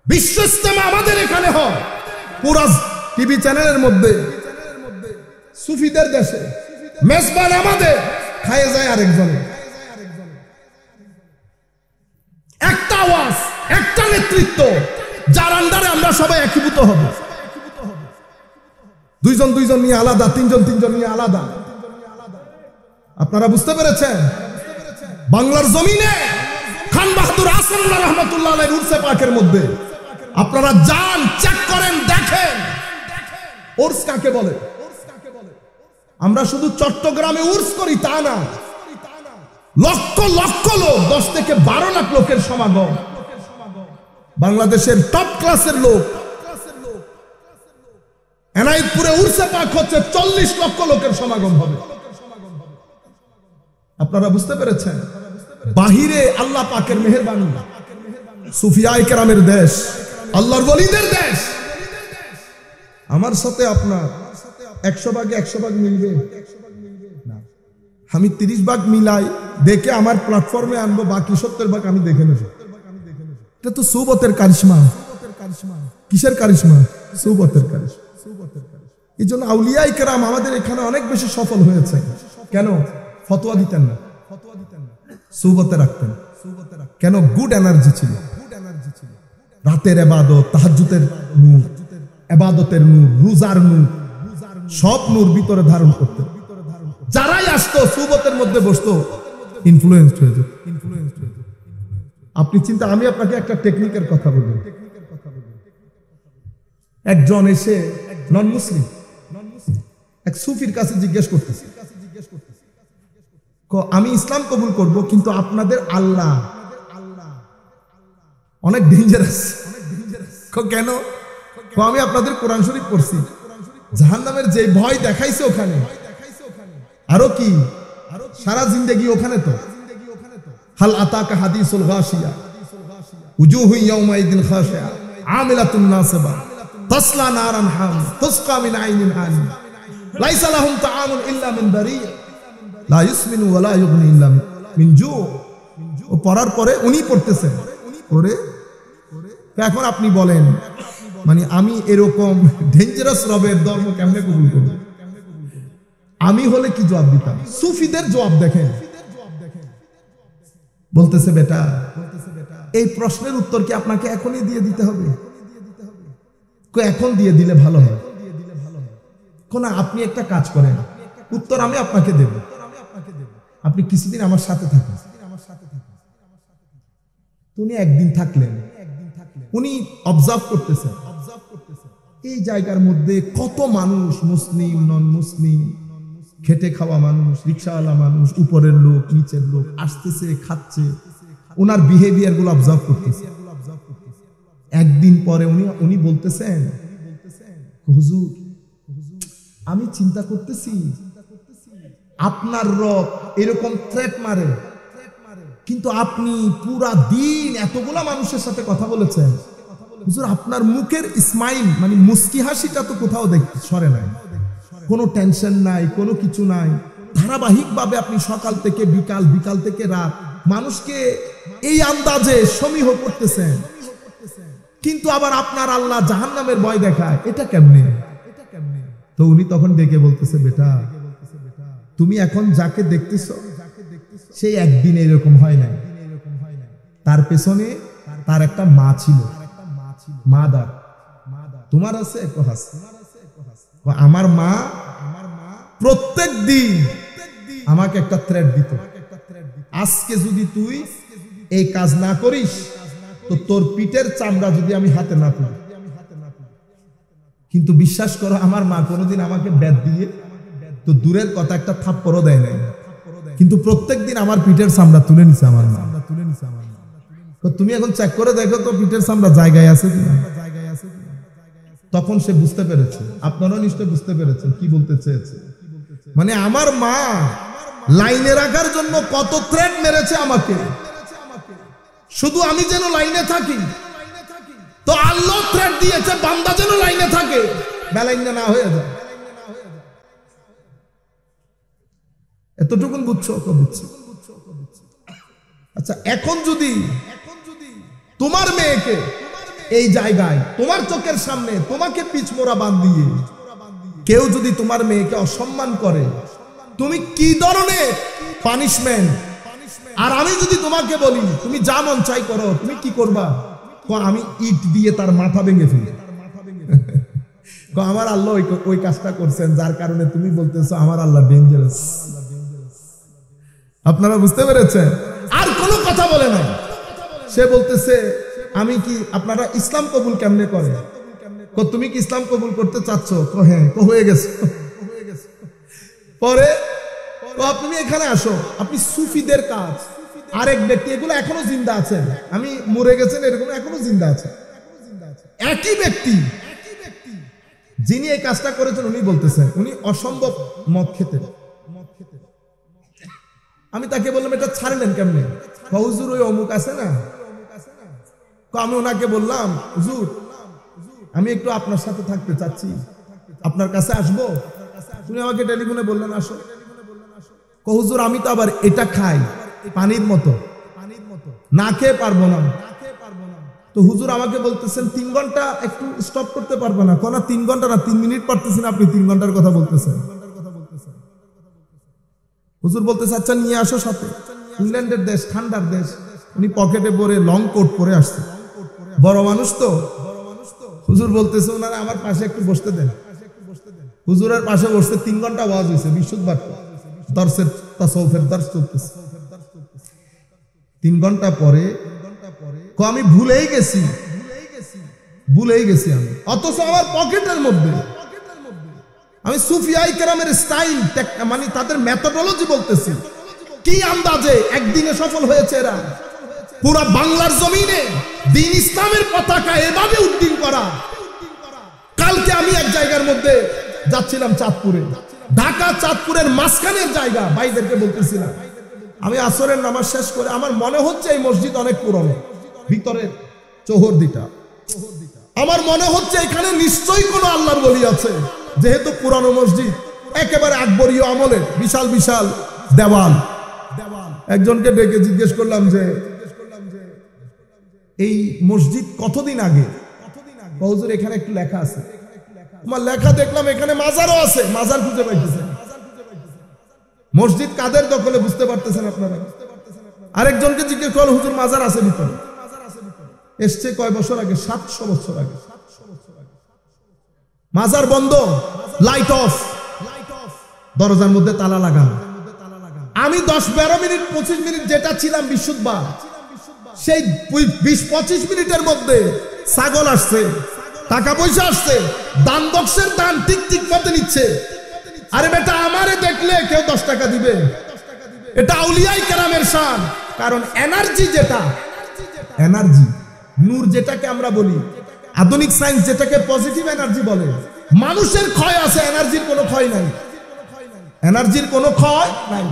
বিশ্ব ইস্তেমা আমাদের এখানে হয়, পুরা টিভি চ্যানেলের মধ্যে, সুফিদের দেশে মেজবান আমাদের, খায়ে যায় আরেকজনে। একটা আওয়াজ, একটা নেতৃত্ব, যার আন্ডারে আমরা সবাই একীভূত হব। দুইজন দুইজন নিয়ে আলাদা, তিনজন তিনজন নিয়ে আলাদা। আপনারা বুঝতে পেরেছেন? বাংলার জমিনে খান বাহাদুর আসাদুল্লাহ রহমতুল্লাহ আলাইহির উরসে পাকের মধ্যে আপনারা যান, চেক করেন, দেখেন উরস কাকে বলে। আমরা শুধু চট্টগ্রামে উরস করি তা না, লক্ষ লক্ষ লোক, 10 থেকে 12 লাখ লোকের সমাগম, বাংলাদেশের টপ ক্লাসের লোক। এনায়েতপুরে উরসে পাক হচ্ছে, 40 লক্ষ লোকের সমাগম হবে। আপনারা বুঝতে পেরেছেন? বাহিরে আল্লাহ পাকের মেহেরবানি, সুফিয়ায়ে কেরামের দেশ, আল্লাহর ওলিদের দেশ। আমার সাথে আপনার 100 ভাগে 100 ভাগ মিলবে না। আমি 30 ভাগ মিলাই দেখে আমার প্ল্যাটফর্মে আনবো, বাকি 70 ভাগ আমি দেখে নেব। এটা তো সুবতের কারিশমা। কিসের কারিশমা? সুবতের কারিশমা। এই জন্য আউলিয়ায়ে কেরাম আমাদের এখানে অনেক বেশি সফল হয়েছে। কেন? ফতোয়া দিতেন না, সুবতে রাখতেন। কেন? গুড এনার্জি ছিল। রাতের ইবাদত, তাহাজ্জুদের নূর, ইবাদতের নূর, রোজার নূর, সব নূর ভিতরে ধারণ করতেন। যারাই আসতো সুবতের মধ্যে বসতো, ইনফ্লুয়েন্সড হয়ে যেত। আপনি চিন্তা, আমি আপনাকে একটা টেকনিকের কথা বলি। একজন এসে নন মুসলিম এক সুফির কাছে জিজ্ঞেস করতেছে, আমি ইসলাম কবুল করব, কিন্তু আপনাদের আল্লাহ অনেক ডেঞ্জারাস। কেন? আমি আপনাদের কোরআন শরীফ পড়ছি, জাহান্নামের যে ভয় দেখাইছে ওখানে, আরো কি সারা জিন্দেগি ওখানে। তো হাল আতাকা হাদিসুল গাশিয়া উজুহু ইয়াউমাইদিন খাশিয়া আমিলাতুন নাসিবা তাসলা নারান হামিয়া তুসকা মিন আইনিন আনিয়া লাইসা লাহুম তাআমুন ইল্লা মিন দারিয়া লা ইউসমিনু ওয়া লা ইউগনি ইল্লা মিন জু। ও পড়ার পরে উনি পড়তেছেন পড়ে, এখন আপনি বলেন, মানে আমি এরকম ডেঞ্জারাস রবের ধর্ম কেমনে কবুল করব? আমি হলে কি জবাব দিতাম? সুফিদের জবাব দেখেন, বলতেছে বেটা, এই প্রশ্নের উত্তর কি আপনাকে এখনই দিয়ে দিতে হবে? এখন দিয়ে দিলে ভালো হয়। কোন আপনি একটা কাজ করেন, উত্তর আমি আপনাকে দেব, আপনি কিছুদিন আমার সাথে থাকেন। উনি একদিন থাকলেন, উনি অবজার্ভ করতেছেন এই জায়গার মধ্যে কত মানুষ, মুসলিম নন মুসলিম, খেটে খাওয়া মানুষ, রিক্সাওয়ালা মানুষ, উপরের লোক নিচের লোক, আসতেছে খাচ্ছে, ওনার বিহেভিয়ার গুলো অবজার্ভ করতেছে। একদিন পরে উনি বলতেছেন, হুজুর আমি চিন্তা করতেছি আপনার রব এরকম থ্রেট মারে, কিন্তু আপনি পুরা দিন এতগুলা মানুষের সাথে কথা বলেছেন, হুজুর আপনার মুখের স্মাইল মানে মুস্কি হাসিটা তো কোথাও সরে নাই, কোনো টেনশন নাই, কোনো কিছু নাই, ধারাবাহিকভাবে আপনি সকাল থেকে বিকাল, বিকাল থেকে রাত মানুষকে এই আন্দাজে সমীহ করতেছেন, কিন্তু আবার আপনার আল্লাহ জাহান্নামের ভয় দেখায়, এটা কেমনে? তো উনি তখন ডেকে বলতেছে, বেটা তুমি এখন যাকে দেখতেছো সেই একদিন এরকম হয় নাই, তার পেছনে তার একটা মা ছিল, মাদার। তোমার আছে? আমার মা প্রত্যেক দিন আমাকে একটা থ্রেট দিত, আজকে যদি তুই এই কাজ না করিস তো তোর পিঠের চামড়া যদি আমি হাতে না তুলি। কিন্তু বিশ্বাস করো, আমার মা কোনোদিন আমাকে ব্যাট দিয়ে তো দূরের কথা একটা থাপ্পড়ও দেয় নাই, কিন্তু প্রত্যেকদিন আমার পিঠের চামড়া তুলে নিছে আমার মা। তো তুমি এখন চেক করে দেখো তো পিঠের চামড়া জায়গায় আছে কিনা। তখন সে বুঝতে পেরেছে, আপনারাও নিশ্চয় বুঝতে পেরেছেন কি বলতে চেয়েছে। মানে আমার মা লাইনে রাখার জন্য কত থ্রেট মেরেছে আমাকে, শুধু আমি যেন লাইনে থাকি। তো আল্লাহ থ্রেট দিয়েছে বান্দা যেন লাইনে থাকে, বেলাইনে না হয়ে যায়। এতটুকুন বুঝছো? বুঝছি। আচ্ছা, এখন যদি তোমার মেয়েকে এই জায়গায় তোমার চোখের সামনে তোমাকে পিছমোড়া বাঁধ দিয়ে কেউ যদি তোমার মেয়েকে অসম্মান করে, তুমি কি ধরনের পানিশমেন্ট? আর আমি যদি তোমাকে বলি তুমি যা মন চাই করো, তুমি কি করবা? আমি ইট দিয়ে তার মাথা ভেঙে ফেলি। আমার আল্লাহ ওই কাজটা করছেন, যার কারণে তুমি বলতেছো আমার আল্লাহ ডেঞ্জারাস। আপনারা বুঝতে পেরেছেন? আর কোনো কথা বলে নাই। সে বলতেছে আমি কি, আপনারা ইসলাম কবুল কেমনে করে? তুমি কি ইসলাম কবুল করতে চাচ্ছ? হ্যাঁ। হয়ে গেছে। পরে তুমি এখানে আসো, আপনি সুফিদের কাজ, আরেক ব্যক্তি, এগুলো এখনো জিন্দা আছেন, আমি মরে গেছেন এরকম এখনো জিন্দা আছে। একই ব্যক্তি যিনি এই কাজটা করেছেন উনি বলতেছেন উনি অসম্ভব মদ খেতেন। আমি তাকে বললাম এটা ছাড়লেন কেমনে? হুজুর ওই অমুক আছে না। আমি ওনাকে বললাম হুজুর আমি একটু আপনার সাথে থাকতে চাচ্ছি, আপনার কাছে আসবো? তুমি আমাকে টেলিফোনে বললেন আসো। হুজুর আমি তো আবার এটা খাই পানির মতো, না খেয়ে পারবো না। তো হুজুর আমাকে বলতেছেন 3 ঘন্টা একটু স্টপ করতে পারবো না? কোন 3 ঘন্টা না, 3 মিনিট পারতেছেন আপনি, 3 ঘন্টার কথা বলতেছেন। হুজুর বলতেছে আচ্ছা নিয়ে আসো সাথে। ইংল্যান্ডের দেশ, ঠান্ডার দেশ, উনি পকেটে পরে লং কোট পরে আসছে, বড় মানুষ তো। হুজুর বলতেছে ওনারা আমার পাশে একটু বসতে দেন। হুজুরের পাশে বসতে 3 ঘন্টা ওয়াজ হয়েছে, বিশুদ্ধ দর্শের তাসাউফের দর্শ চলতেছে। 3 ঘন্টা পরে আমি ভুলেই গেছি আমি, অথচ আমার পকেটের মধ্যে আমি সুফিয়ায়ে কেরামের স্টাইল, মানে তাদের মেথোডোলজি বলতেছি, কি আন্দাজে একদিনে সফল হয়েছে এরা। পুরা বাংলার জমিনে দ্বীন ইসলামের পতাকা এভাবে উড্ডীন করা। কালকে আমি এক জায়গার মধ্যে যাচ্ছিলাম, চাঁদপুরে, ঢাকা চাঁদপুরের মাঝখানের জায়গা, ভাইদেরকে বলতেছিলাম আমি আসরের নামাজ শেষ করে আমার মনে হচ্ছে এই মসজিদ অনেক পুরনো, ভিতরের চৌহদ্দিটা আমার মনে হচ্ছে এখানে নিশ্চয়ই কোনো আল্লাহর ওলি আছে, যেহেতু পুরানো মসজিদ, একেবারে আকবরীয় আমলের, বিশাল বিশাল দেওয়াল। একজনকে ডেকে জিজ্ঞেস করলাম যে এই মসজিদ কতদিন আগে? হুজুর এখানে একটু লেখা আছে। আমার লেখা দেখলাম এখানে মাজারও আছে, মাজার খুঁজে পাইতেছেন। মসজিদ কাদের দখলে বুঝতে পারতেছেন আপনারা? আরেকজনকে জিজ্ঞেস করল হুজুর মাজার আছে ভিতরে। এসছে কয় বছর আগে? 700 বছর আগে। মাজার বন্ধ, লাইট অফ, দরজার মধ্যে তালা লাগানো। আমি 10-12 মিনিট 25 মিনিট যেটা ছিলাম বিশুদ্ধ, সেই 20-25 মিনিটের মধ্যে ছাগল আসছে, টাকা পয়সা আসছে, দান বক্সের দান ঠিক ঠিক মতে নিচ্ছে। আরে বেটা আমারে দেখলে কেউ 10 টাকা দিবে, এটা আউলিয়ায়ে কেরামের শান। কারণ এনার্জি, যেটা এনার্জি, নূর যেটাকে আমরা বলি, আধুনিক সায়েন্স যেটাকে পজিটিভ এনার্জি বলে, মানুষের ক্ষয় আছে, এনার্জির কোনো ক্ষয় নাই, এনার্জির কোনো ক্ষয় নাই।